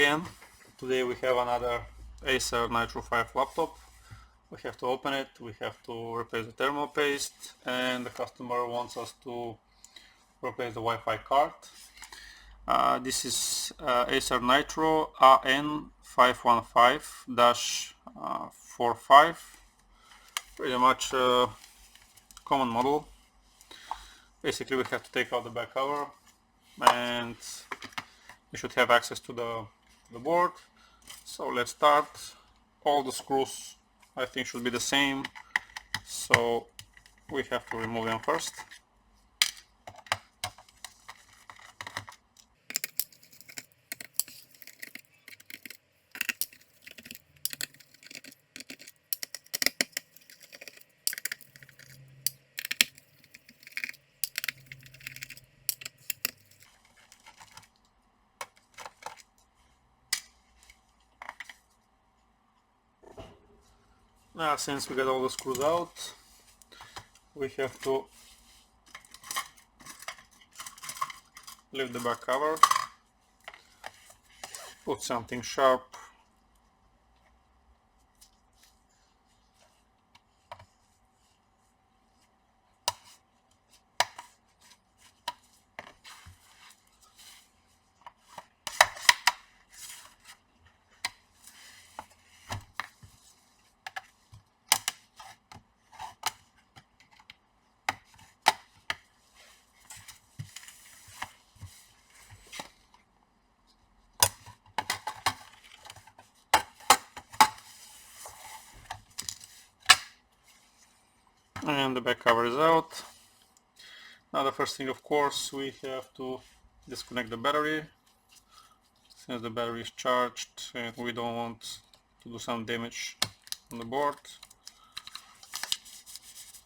again. Today we have another Acer NITRO 5 laptop. We have to open it, we have to replace the thermal paste, and the customer wants us to replace the Wi-Fi card. This is Acer NITRO AN515-45, pretty much a common model. Basically we have to take out the back cover and you should have access to the board. So let's start. All the screws I think should be the same, so we have to remove them first. Now, since we got all the screws out, we have to lift the back cover, put something sharp, and the back cover is out. Now the first thing, of course, we have to disconnect the battery, since the battery is charged and we don't want to do some damage on the board.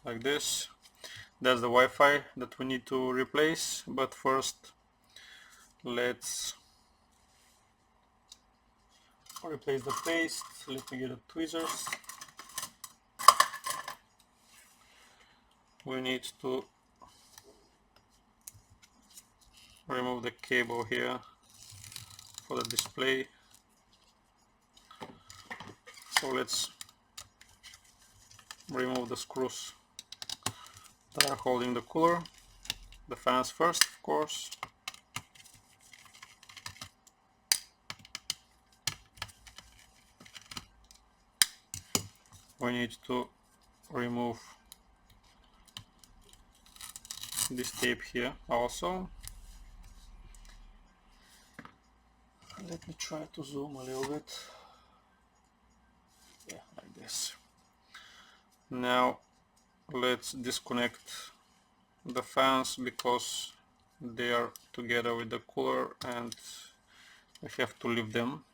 Like this. That's the Wi-Fi that we need to replace, but first let's replace the paste. Let me get the tweezers. We need to remove the cable here for the display. So let's remove the screws that are holding the cooler. The fans first, of course. We need to remove this tape here also. Let me try to zoom a little bit. Yeah, like this. Now let's disconnect the fans because they are together with the cooler and we have to leave them.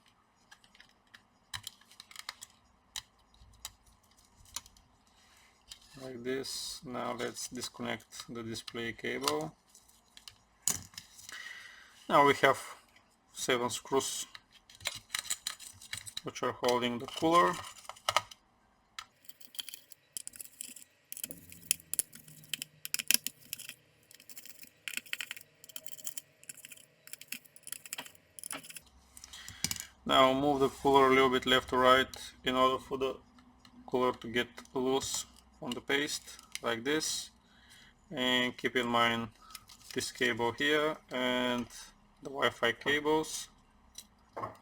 Like this. Now let's disconnect the display cable. Now we have 7 screws which are holding the cooler. Now move the cooler a little bit left to right in order for the cooler to get loose on the paste, like this. And keep in mind this cable here and the Wi-Fi cables, like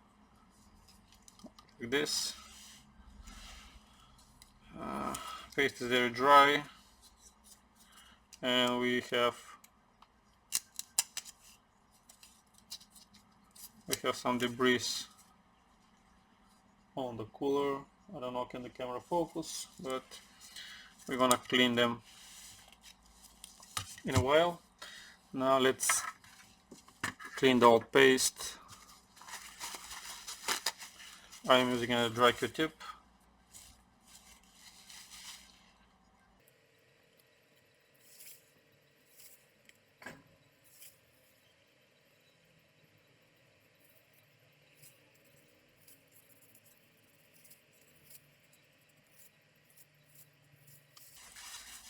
this. Paste is very dry and we have some debris on the cooler. I don't know, can the camera focus, but we're gonna clean them in a while. Now let's clean the old paste. I'm using a dry Q-tip.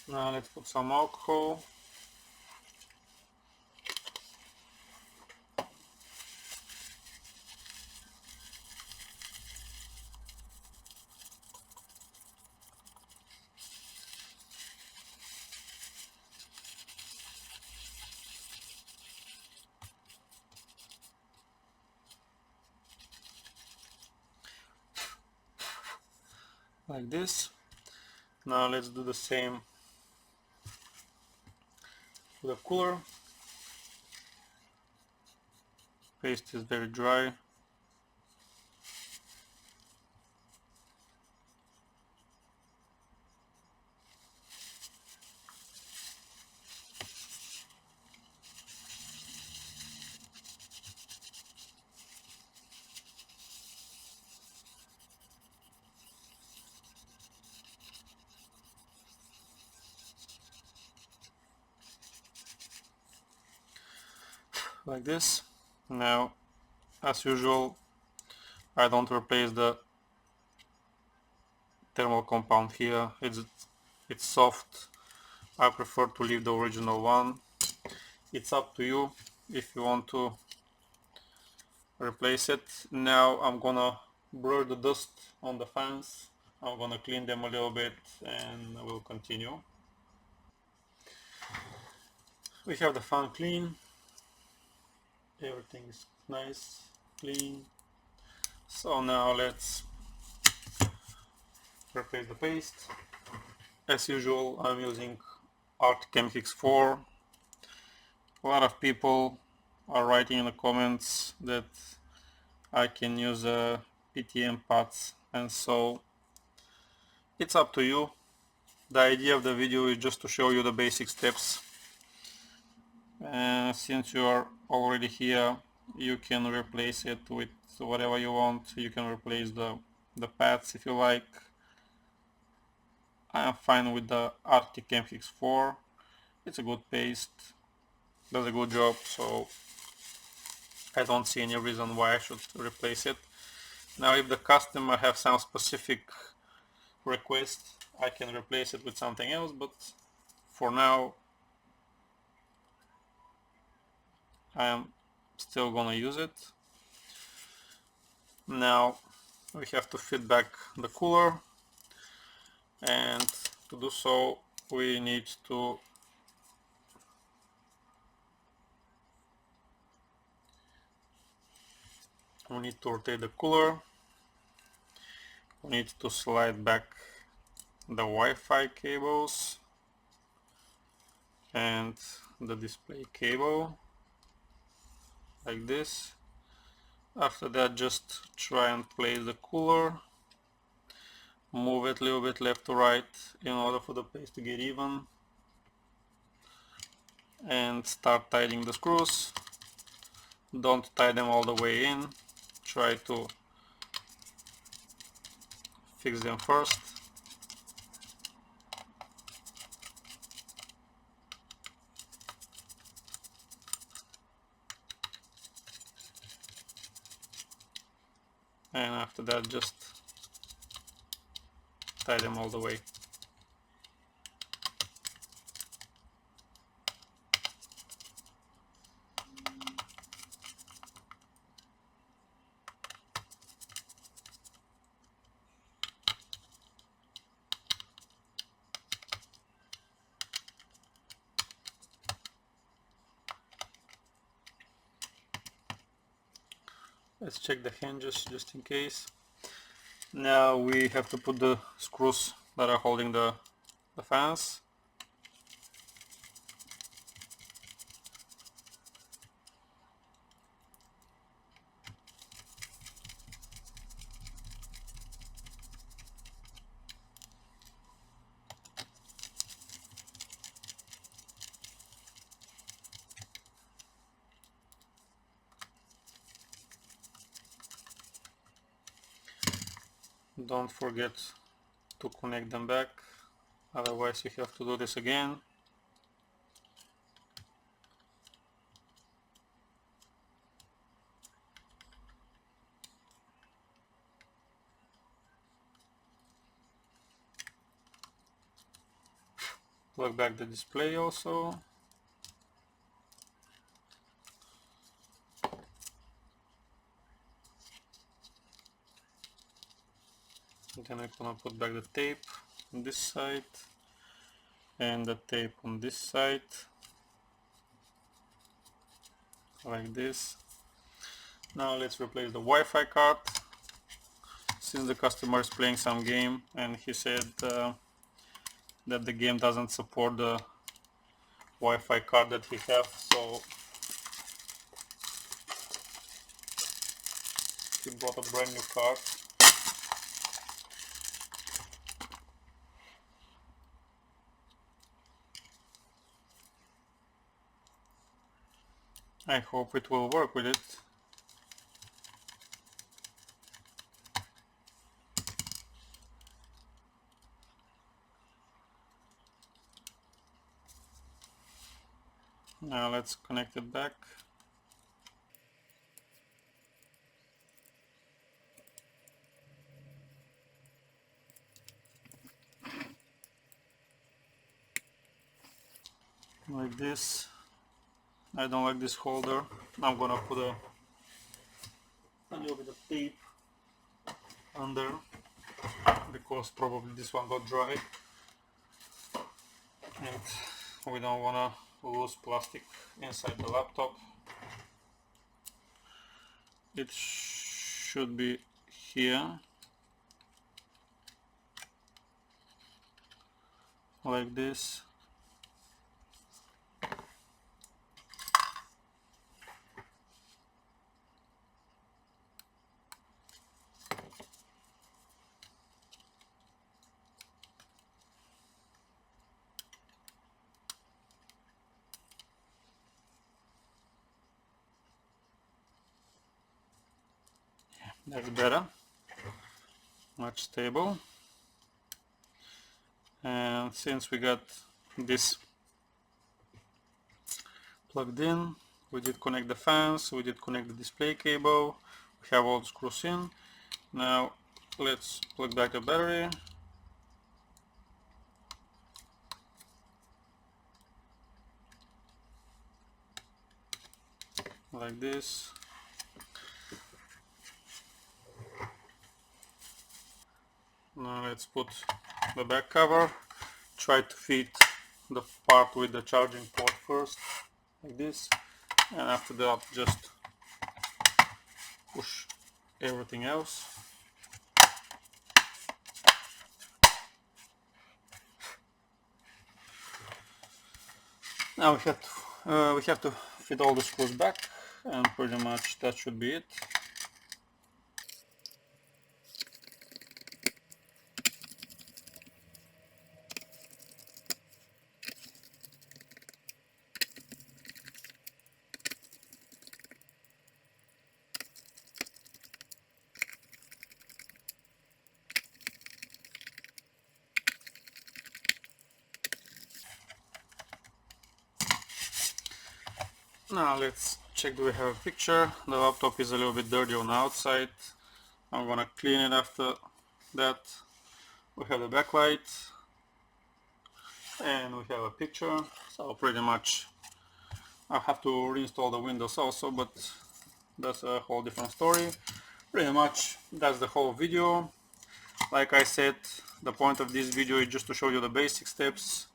Now let's put some alcohol. like this. Now let's do the same with the cooler. Paste is very dry. Like this. Now, as usual, I don't replace the thermal compound here. It's soft. I prefer to leave the original one. It's up to you if you want to replace it. Now I'm gonna blur the dust on the fans. I'm gonna clean them a little bit and we'll continue. We have the fan clean. Everything is nice, clean. So now let's replace the paste. As usual, I'm using AN515-45. A lot of people are writing in the comments that I can use PTM pads, and so it's up to you. The idea of the video is just to show you the basic steps. Since you are already here, you can replace it with whatever you want. You can replace the pads if you like. I am fine with the AN515-45. It's a good paste, does a good job, so I don't see any reason why I should replace it. Now if the customer have some specific request, I can replace it with something else, but for now I am still gonna use it. Now we have to fit back the cooler, and to do so we need to rotate the cooler. We need to slide back the Wi-Fi cables and the display cable like this. After that, just try and place the cooler, move it a little bit left to right in order for the paste to get even, and start tightening the screws. Don't tie them all the way in, try to fix them first. And after that, just tie them all the way. Let's check the hinges just in case. Now we have to put the screws that are holding the fans. Don't forget to connect them back, otherwise you have to do this again. Plug back the display also. Then I'm gonna put back the tape on this side and the tape on this side, like this. Now let's replace the Wi-Fi card. since the customer is playing some game and he said that the game doesn't support the Wi-Fi card that we have, so he bought a brand new card. I hope it will work with it. Now let's connect it back. Like this. I don't like this holder. I'm gonna put a little bit of tape under because probably this one got dry and we don't wanna lose plastic inside the laptop. It should be here, like this. That's better, much stable. And since we got this plugged in, we did connect the fans, we did connect the display cable, we have all the screws in. Now let's plug back the battery. Like this. Now let's put the back cover. Try to fit the part with the charging port first, like this, and after that just push everything else. Now we have to fit all the screws back, and pretty much that should be it. Now let's check, do we have a picture. The laptop is a little bit dirty on the outside. I'm gonna clean it after that. We have the backlight and we have a picture. So pretty much I'll have to reinstall the Windows also, but that's a whole different story. Pretty much that's the whole video. Like I said, the point of this video is just to show you the basic steps.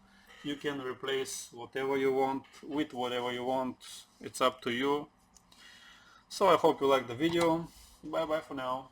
You can replace whatever you want with whatever you want. It's up to you. So I hope you liked the video. Bye bye for now.